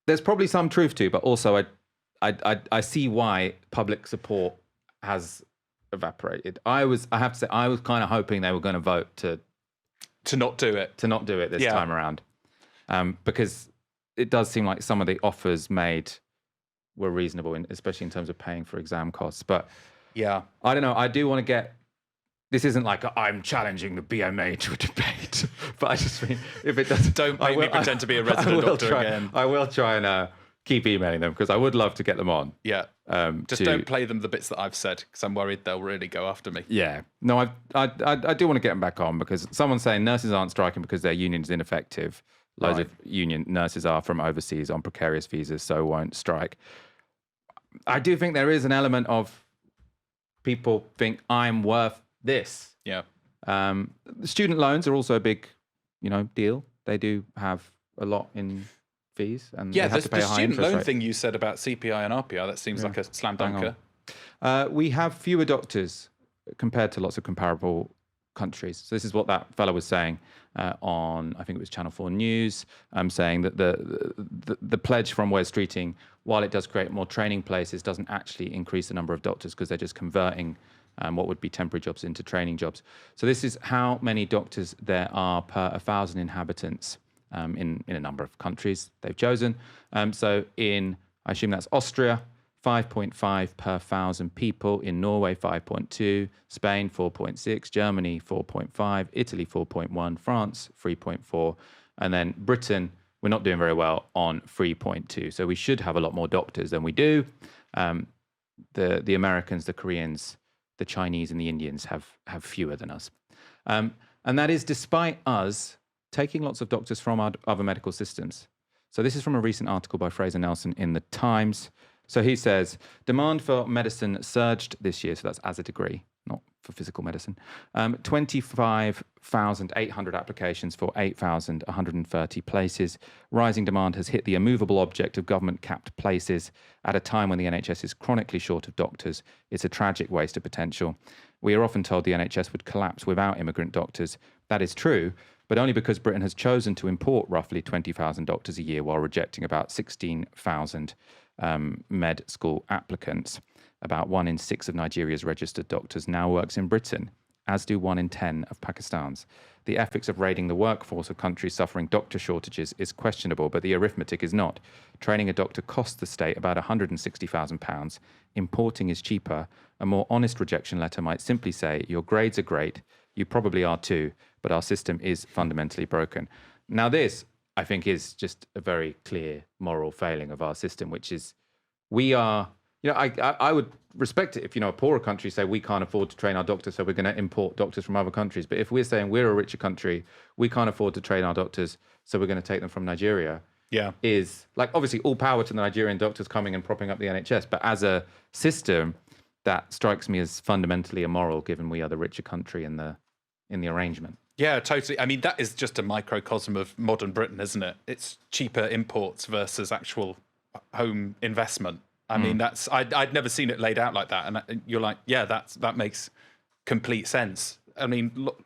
there's probably some truth to, but also I see why public support has evaporated. I have to say, I was kind of hoping they were going to vote to not do it. To not do it this time around. Because it does seem like some of the offers made were reasonable, especially in terms of paying for exam costs. But yeah, I don't know. I do want to get... This isn't like I'm challenging the BMA to a debate, but I just mean if it doesn't... Don't make me pretend to be a resident doctor again. I will try and keep emailing them because I would love to get them on. Yeah. Just don't play them the bits that I've said because I'm worried they'll really go after me. Yeah. No, I do want to get them back on because someone's saying nurses aren't striking because their union is ineffective. Loads of union nurses are from overseas on precarious visas, so won't strike. I do think there is an element of people think I'm worth this. Yeah. Student loans are also a big, deal. They do have a lot in fees, and they have to pay a high student interest loan rate. thing you said about CPI and RPI, that seems like a slam dunker. We have fewer doctors compared to lots of comparable countries. So this is what that fellow was saying on, I think it was Channel 4 News, saying that the pledge from Wes Streeting, while it does create more training places, doesn't actually increase the number of doctors because they're just converting what would be temporary jobs into training jobs. So this is how many doctors there are per 1,000 inhabitants in a number of countries they've chosen. So in, I assume that's Austria, 5.5 per 1,000 people. In Norway, 5.2. Spain, 4.6. Germany, 4.5. Italy, 4.1. France, 3.4. And then Britain, we're not doing very well on 3.2. So we should have a lot more doctors than we do. The Americans, the Koreans, the Chinese and the Indians have fewer than us. And that is despite us taking lots of doctors from our other medical systems. So this is from a recent article by Fraser Nelson in The Times. So he says, demand for medicine surged this year, so that's as a degree, not for physical medicine. 25,800 applications for 8,130 places. Rising demand has hit the immovable object of government-capped places at a time when the NHS is chronically short of doctors. It's a tragic waste of potential. We are often told the NHS would collapse without immigrant doctors. That is true, but only because Britain has chosen to import roughly 20,000 doctors a year while rejecting about 16,000 med school applicants. About 1 in 6 of Nigeria's registered doctors now works in Britain, as do 1 in 10 of Pakistan's. The ethics of raiding the workforce of countries suffering doctor shortages is questionable, but the arithmetic is not. Training a doctor costs the state about £160,000. Importing is cheaper. A more honest rejection letter might simply say, your grades are great, you probably are too, but our system is fundamentally broken. Now this, I think, is just a very clear moral failing of our system, which is we are, I would respect it if, a poorer country say we can't afford to train our doctors, so we're going to import doctors from other countries. But if we're saying we're a richer country, we can't afford to train our doctors, so we're going to take them from Nigeria, is like, obviously all power to the Nigerian doctors coming and propping up the NHS. But as a system, that strikes me as fundamentally immoral, given we are the richer country in the arrangement. Yeah, totally. I mean, that is just a microcosm of modern Britain, isn't it? It's cheaper imports versus actual home investment. I mean, that's I'd never seen it laid out like that, and you're like, yeah, that makes complete sense. I mean, look,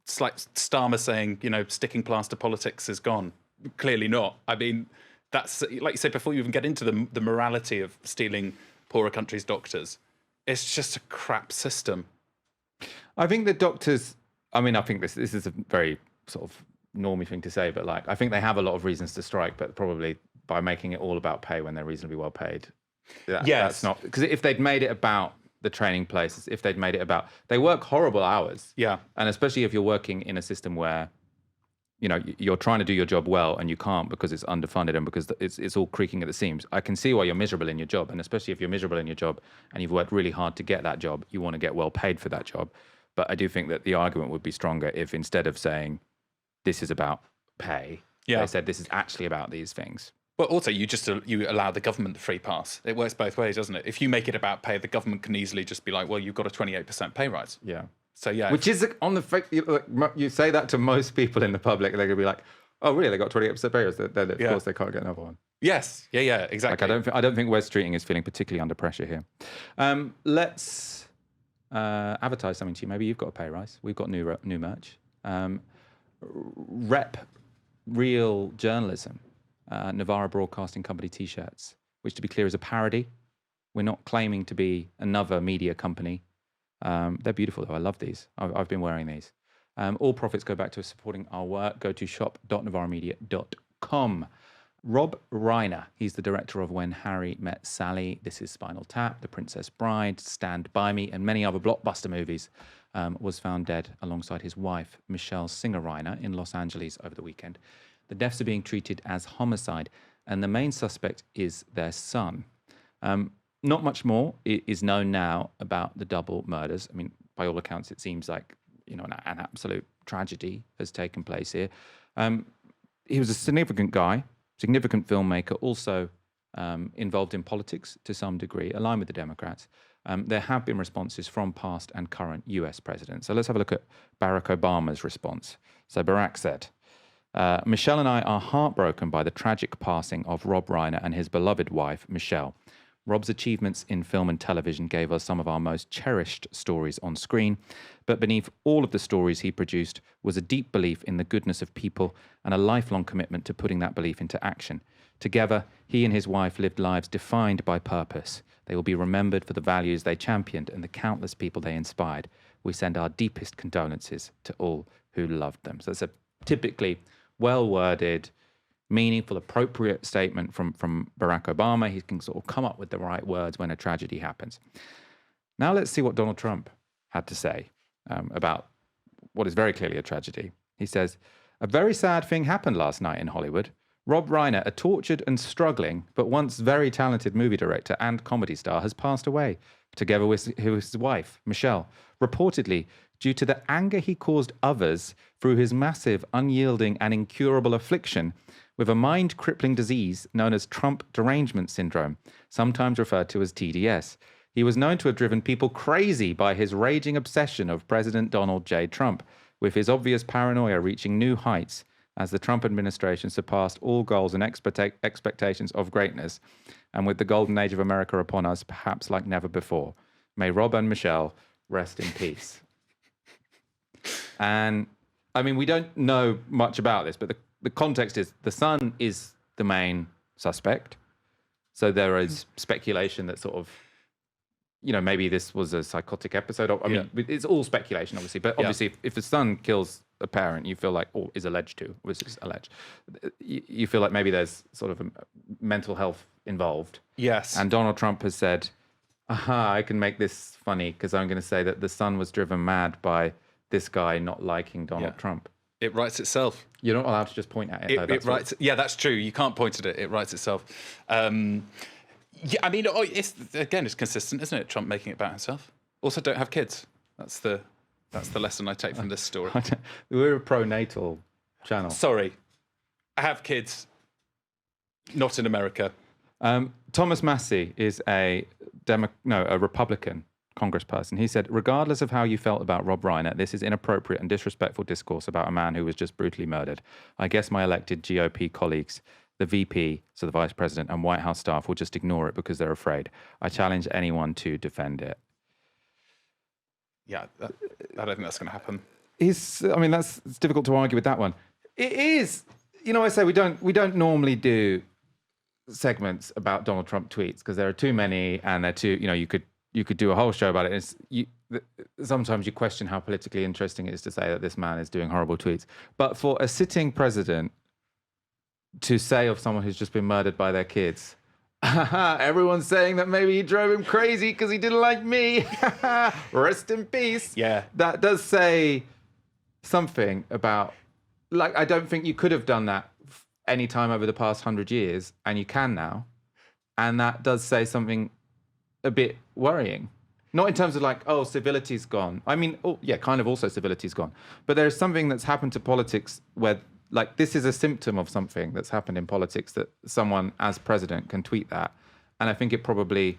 it's like Starmer saying, sticking plaster politics is gone. Clearly not. I mean, that's like you said before. You even get into the morality of stealing poorer countries' doctors. It's just a crap system. I think the doctors. I mean, I think this is a very sort of normie thing to say, but like, I think they have a lot of reasons to strike, but probably by making it all about pay when they're reasonably well paid. That's not, because if they'd made it about the training places, if they'd made it about, they work horrible hours. Yeah. And especially if you're working in a system where, you're trying to do your job well and you can't because it's underfunded and because it's all creaking at the seams. I can see why you're miserable in your job. And especially if you're miserable in your job and you've worked really hard to get that job, you want to get well paid for that job. But I do think that the argument would be stronger if instead of saying this is about pay, they said this is actually about these things. But also, you allow the government the free pass. It works both ways, doesn't it? If you make it about pay, the government can easily just be like, well, you've got a 28% pay rise. Yeah. So, yeah. Which is on the you say that to most people in the public, they're going to be like, oh, really? They got 28% pay rise? Then, of course, they can't get another one. Yes. Yeah, exactly. Like, I don't think Wes Streeting is feeling particularly under pressure here. Let's advertise something to you. Maybe you've got a pay rise. We've got new merch. Rep Real Journalism. Novara Broadcasting Company T-shirts, which, to be clear, is a parody. We're not claiming to be another media company. They're beautiful, though. I love these. I've been wearing these. All profits go back to supporting our work. Go to shop.novaramedia.com. Rob Reiner, he's the director of When Harry Met Sally, This Is Spinal Tap, The Princess Bride, Stand By Me, and many other blockbuster movies, was found dead alongside his wife, Michelle Singer Reiner, in Los Angeles over the weekend. The deaths are being treated as homicide, and the main suspect is their son. Not much more is known now about the double murders. I mean, by all accounts, it seems like an absolute tragedy has taken place here. He was a significant guy, significant filmmaker, also involved in politics to some degree, aligned with the Democrats. There have been responses from past and current US presidents. So let's have a look at Barack Obama's response. So Barack said, Michelle and I are heartbroken by the tragic passing of Rob Reiner and his beloved wife, Michelle. Rob's achievements in film and television gave us some of our most cherished stories on screen, but beneath all of the stories he produced was a deep belief in the goodness of people and a lifelong commitment to putting that belief into action. Together, he and his wife lived lives defined by purpose. They will be remembered for the values they championed and the countless people they inspired. We send our deepest condolences to all who loved them. So it's a typically well-worded, meaningful, appropriate statement from Barack Obama. He can sort of come up with the right words when a tragedy happens. Now let's see what Donald Trump had to say about what is very clearly a tragedy. He says, a very sad thing happened last night in Hollywood. Rob Reiner, a tortured and struggling, but once very talented movie director and comedy star, has passed away, together with his wife, Michelle, reportedly due to the anger he caused others through his massive, unyielding, and incurable affliction with a mind-crippling disease known as Trump derangement syndrome, sometimes referred to as TDS. He was known to have driven people crazy by his raging obsession of President Donald J. Trump, with his obvious paranoia reaching new heights as the Trump administration surpassed all goals and expectations of greatness, and with the golden age of America upon us, perhaps like never before. May Rob and Michelle rest in peace. And, I mean, we don't know much about this, but the context is the son is the main suspect. So there is speculation that sort of, maybe this was a psychotic episode. I mean, it's all speculation, obviously. But obviously, if the son kills a parent, you feel like, or is alleged to, which is alleged, you feel like maybe there's sort of a mental health involved. Yes. And Donald Trump has said, I can make this funny because I'm going to say that the son was driven mad by this guy not liking Donald Trump. It writes itself. You're not allowed to just point at it. It writes. Yeah, that's true. You can't point at it. It writes itself. I mean, it's consistent, isn't it? Trump making it about himself. Also, don't have kids. That's the lesson I take from this story. We're a pro-natal channel. Sorry, I have kids. Not in America. Thomas Massey is a Republican congressperson. He said, regardless of how you felt about Rob Reiner, this is inappropriate and disrespectful discourse about a man who was just brutally murdered. I guess my elected GOP colleagues, the VP, so the vice president, and White House staff will just ignore it because they're afraid. I challenge anyone to defend it. Yeah, I don't think that's going to happen. It's difficult to argue with that one. It is, I say we don't normally do segments about Donald Trump tweets because there are too many and they're too, you could do a whole show about it. Sometimes you question how politically interesting it is to say that this man is doing horrible tweets. But for a sitting president to say of someone who's just been murdered by their kids, everyone's saying that maybe he drove him crazy because he didn't like me. Rest in peace. Yeah. That does say something about, I don't think you could have done that any time over the past 100 years, and you can now. And that does say something a bit worrying. Not in terms of civility's gone. I mean, kind of also civility's gone. But there's something that's happened to politics where, this is a symptom of something that's happened in politics that someone as president can tweet that. And I think it probably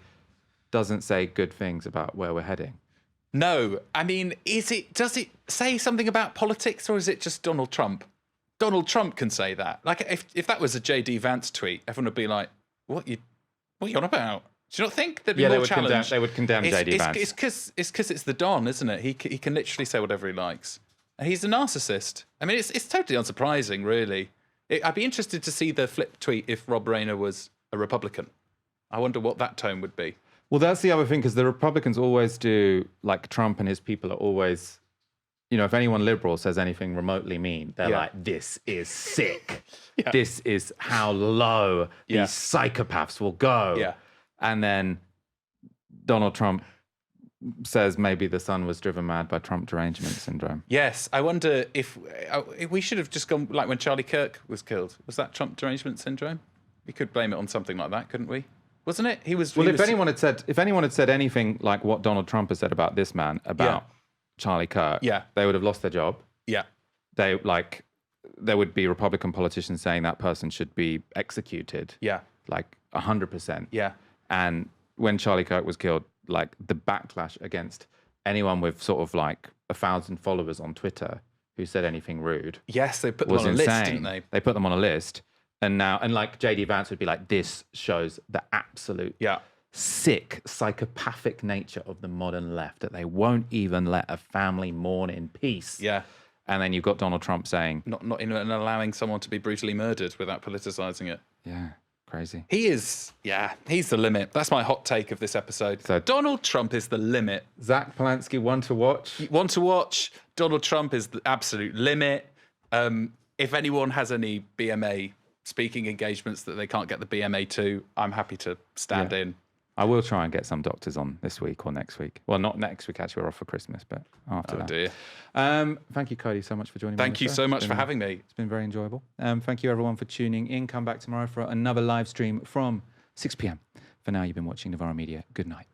doesn't say good things about where we're heading. No. I mean, does it say something about politics or is it just Donald Trump? Donald Trump can say that. If that was a J.D. Vance tweet, everyone would be like, what are you on about? Do you not think there'd be more challenge? They would condemn J.D. Vance. It's because it's the Don, isn't it? He can literally say whatever he likes. And he's a narcissist. I mean, it's totally unsurprising, really. I'd be interested to see the flip tweet if Rob Reiner was a Republican. I wonder what that tone would be. Well, that's the other thing, because the Republicans always do, Trump and his people are always, if anyone liberal says anything remotely mean, they're like, this is sick. This is how low these psychopaths will go. Yeah. And then Donald Trump says maybe the son was driven mad by Trump derangement syndrome. Yes, I wonder if we should have just gone like when Charlie Kirk was killed. Was that Trump derangement syndrome? We could blame it on something like that, couldn't we? Wasn't it? If anyone had said anything like what Donald Trump has said about this man, about Charlie Kirk, they would have lost their job. Yeah. There would be Republican politicians saying that person should be executed. Yeah. 100%. Yeah. And when Charlie Kirk was killed, the backlash against anyone with sort of 1,000 followers on Twitter who said anything rude. Yes, they put them on a list, didn't they? They put them on a list. And now, J.D. Vance would be like, this shows the absolute sick, psychopathic nature of the modern left, that they won't even let a family mourn in peace. Yeah. And then you've got Donald Trump saying... Not in allowing someone to be brutally murdered without politicizing it. Yeah, crazy. He is, he's the limit. That's my hot take of this episode. So Donald Trump is the limit. Zach Polanski, one to watch. One to watch. Donald Trump is the absolute limit. If anyone has any BMA speaking engagements that they can't get the BMA to, I'm happy to stand in. I will try and get some doctors on this week or next week. Well, not next week, actually. We're off for Christmas, but after that. Dear. Thank you, Cody, so much for joining me. Thank you so much for having me. It's been very enjoyable. Thank you, everyone, for tuning in. Come back tomorrow for another live stream from 6 p.m. For now, you've been watching Novara Media. Good night.